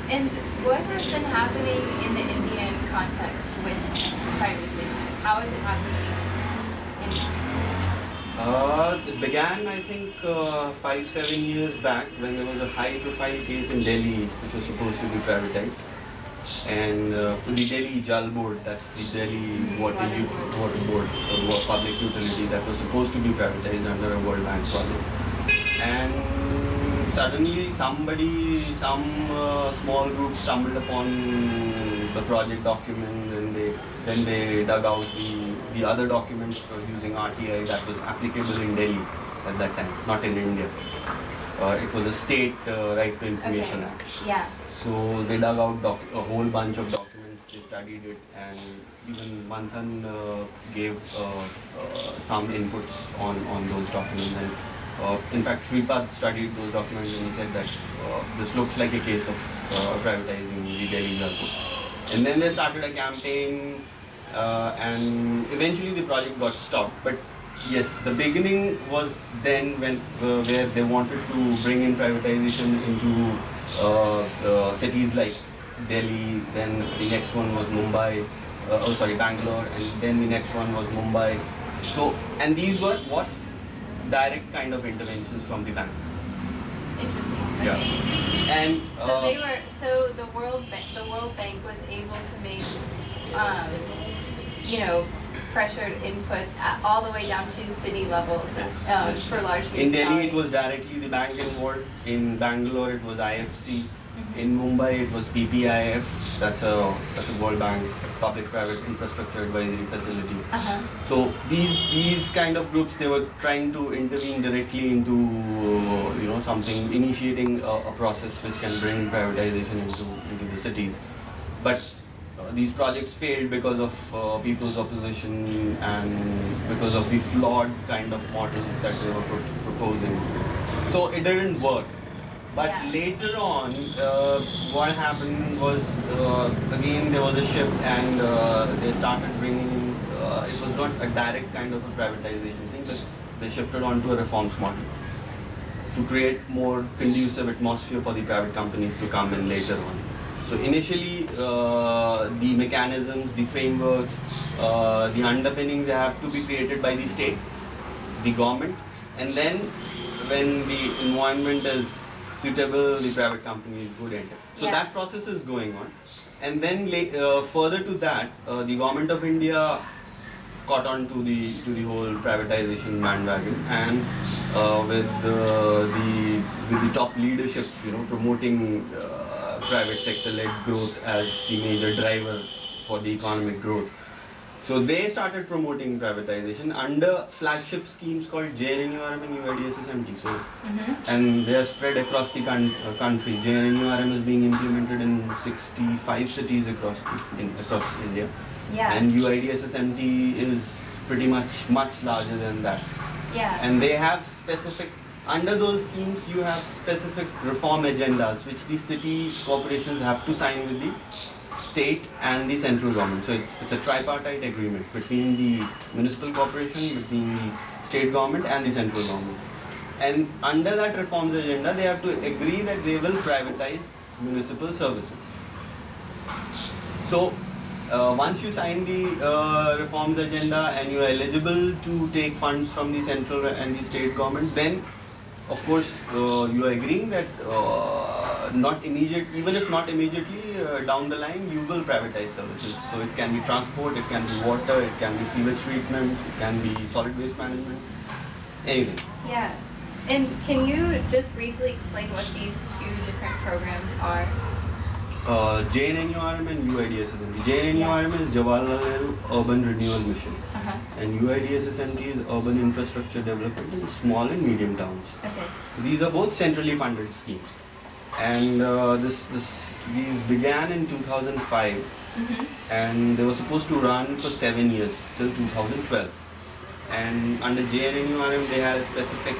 And what has been happening in the Indian context with privatization? How is it happening in It began, I think, 5-7 years back when there was a high-profile case in Delhi which was supposed to be privatized. And the Delhi Jal Board, that's the Delhi Water Board, or public utility, that was supposed to be privatized under a World Bank project. And suddenly some small group stumbled upon the project document, and then they dug out the other documents using RTI that was applicable in Delhi at that time, not in India. It was a state Right to Information Act. Yeah. So they dug out a whole bunch of documents, they studied it, and even Manthan gave some inputs on those documents. And in fact, Shripad studied those documents and he said that this looks like a case of privatizing the Delhi Airport. And then they started a campaign, and eventually the project got stopped. But yes, the beginning was then when where they wanted to bring in privatization into cities like Delhi. Then the next one was Mumbai, Bangalore, and then the next one was Mumbai. So, and these were what? Direct kind of interventions from the bank. Interesting. Okay. Yeah. And so the World Bank was able to make pressured inputs all the way down to city levels for large municipalities. In Delhi, it was directly the bank involved. In Bangalore, it was IFC. In Mumbai, it was PPIF. That's a World Bank public-private infrastructure advisory facility. So these kind of groups, they were trying to intervene directly into something, initiating a process which can bring privatization into the cities. But these projects failed because of people's opposition and because of the flawed kind of models that they were proposing. So it didn't work. But later on, what happened was, again there was a shift, and they started bringing in, it was not a direct kind of a privatization thing, but they shifted onto a reforms model to create more conducive atmosphere for the private companies to come in later on. So initially, the mechanisms, the frameworks, the underpinnings have to be created by the state, the government, and then when the environment is suitable, the private companies would enter. So that process is going on. And then further to that, the government of India caught on to the whole privatization bandwagon, and with the top leadership, promoting private sector-led growth as the major driver for the economic growth. So they started promoting privatization under flagship schemes called JNNURM and UIDSSMT. So, and they are spread across the country. JNNURM is being implemented in 65 cities across India. Yeah. And UIDSSMT is pretty much larger than that. Yeah. And they have specific, under those schemes, you have specific reform agendas which the city corporations have to sign with the state and the central government. So it's a tripartite agreement between the municipal corporation, between the state government and the central government. And under that reforms agenda, they have to agree that they will privatize municipal services. So once you sign the reforms agenda and you are eligible to take funds from the central and the state government, then of course you are agreeing that even if not immediately, down the line you will privatize services. So it can be transport, it can be water, it can be sewage treatment, it can be solid waste management, anything. Yeah. And can you just briefly explain what these two different programs are? JNNURM and UIDSSMT. JNNURM is Jawaharlal Nehru Urban Renewal Mission, and UIDSSMT is Urban Infrastructure Development in small and medium towns. Okay. So these are both centrally funded schemes, and these began in 2005, and they were supposed to run for 7 years till 2012. And under JNNURM, they had a specific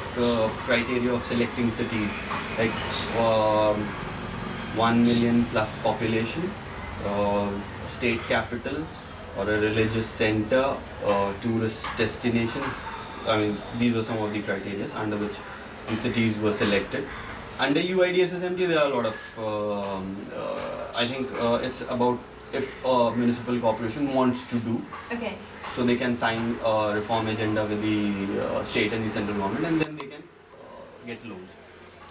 criteria of selecting cities, like 1 million plus population, state capital, or a religious center, tourist destinations. I mean, these were some of the criteria under which the cities were selected. Under UIDSSMT, there are a lot of I think it's about if a municipal corporation wants to do. Okay. So they can sign a reform agenda with the state and the central government, and then they can get loans.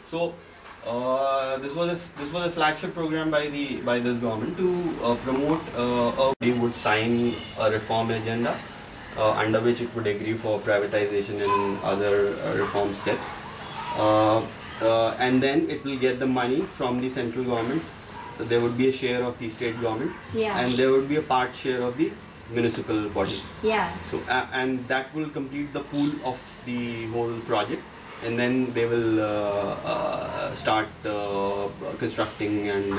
So this was a flagship program by this government to promote. They would sign a reform agenda under which it would agree for privatization and other reform steps, and then it will get the money from the central government. There would be a share of the state government, and there would be a part share of the municipal body. Yeah. So and that will complete the pool of the whole project, and then they will start constructing and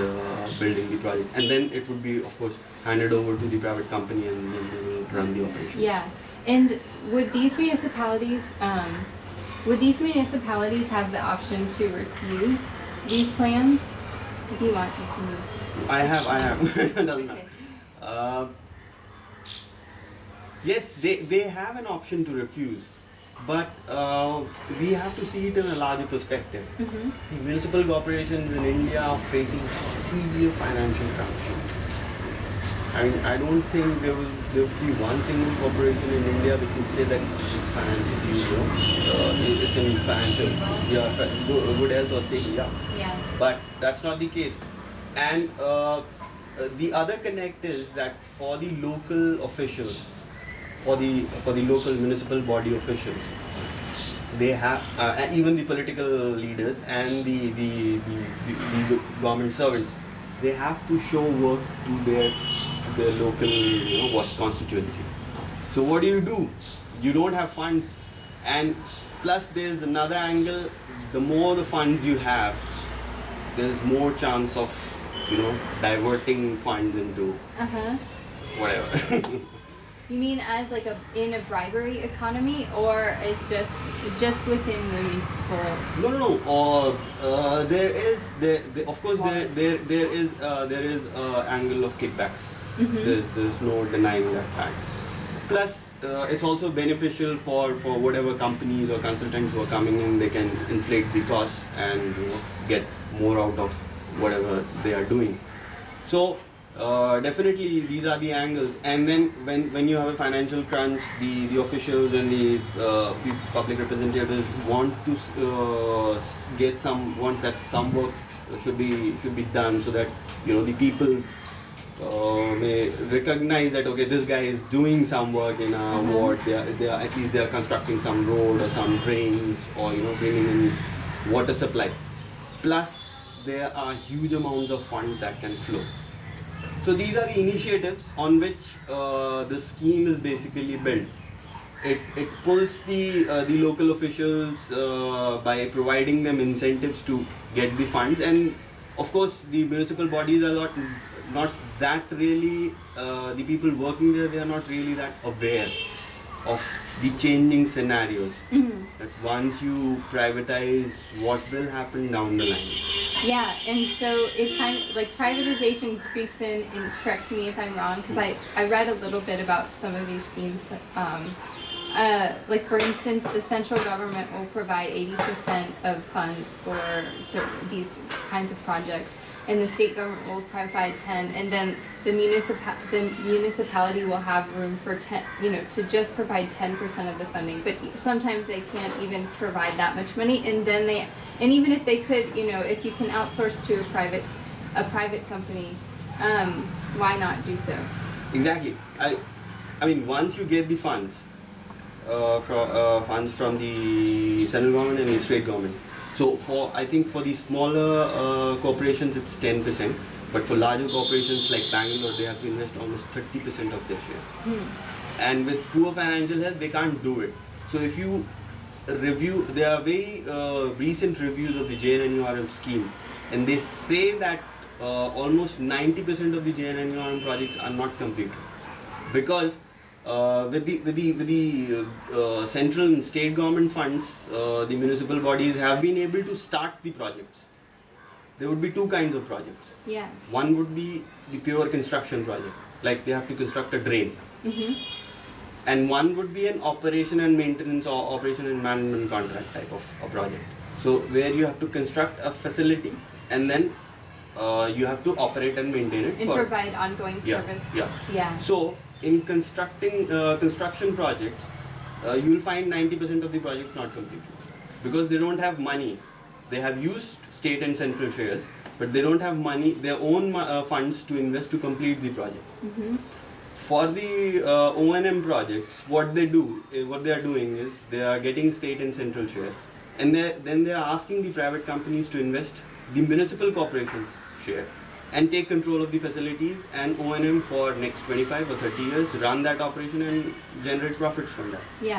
building the project, and then it would be, of course, handed over to the private company, and then they will run the operations. Yeah. And would these municipalities have the option to refuse these plans? If you want, you can move. I have. It doesn't matter. Okay. Yes, they have an option to refuse, but we have to see it in a larger perspective. Mm-hmm. See, municipal corporations in India are facing severe financial crunch. I don't think there will be one single corporation in India which would say that it's financially, it's in financial, good health or safety, Yeah. But that's not the case. And the other connect is that for the local officials, for the local municipal body officials, they have even the political leaders and the government servants, they have to show work to their local constituency. So what do? You don't have funds, and plus there's another angle. The more the funds you have, there's more chance of diverting funds into whatever. You mean as like in a bribery economy, or is just within the municipal? No. There is of course there is angle of kickbacks. Mm-hmm. There's no denying that fact. Plus it's also beneficial for whatever companies or consultants who are coming in. They can inflate the costs and get more out of whatever they are doing. So definitely these are the angles. And then when you have a financial crunch, the officials and the public representatives want to want that some work should be done, so that the people may recognize that, okay, this guy is doing some work in our ward. They are at least they are constructing some road or some drains, or bringing in water supply. Plus there are huge amounts of funds that can flow. So these are the initiatives on which the scheme is basically built. It pulls the local officials by providing them incentives to get the funds, and of course the municipal bodies are not that really, the people working there, they are not really that aware of the changing scenarios. Mm-hmm. That once you privatize, what will happen down the line? Yeah, and so it kind of like privatization creeps in, and correct me if I'm wrong, because I read a little bit about some of these schemes. Like for instance, the central government will provide 80% of funds for these kinds of projects, and the state government will provide 10%, and then the municipality will have room for 10, to just provide 10% of the funding. But sometimes they can't even provide that much money, and even if they could, if you can outsource to a private company, why not do so? Exactly. I mean, once you get the funds, funds from the central government and the state government. So I think for the smaller corporations it's 10%, but for larger corporations like Bangalore, they have to invest almost 30% of their share. And with poor financial health, they can't do it. So if you review, there are very recent reviews of the JNNURM scheme, and they say that almost 90% of the JNNURM projects are not completed, because with the central and state government funds, the municipal bodies have been able to start the projects. There would be two kinds of projects. Yeah. One would be the pure construction project, like they have to construct a drain. And one would be an operation and maintenance or operation and management contract type of a project. So where you have to construct a facility and then you have to operate and maintain it. And provide ongoing service. Yeah. So in construction projects, you will find 90% of the project not completed because they don't have money. They have used state and central shares, but they don't have money, their own funds to invest to complete the project. For the O&M projects, what they are doing is they are getting state and central share, and then they are asking the private companies to invest the municipal corporations share and take control of the facilities and O&M for next 25 or 30 years, run that operation and generate profits from that. Yeah.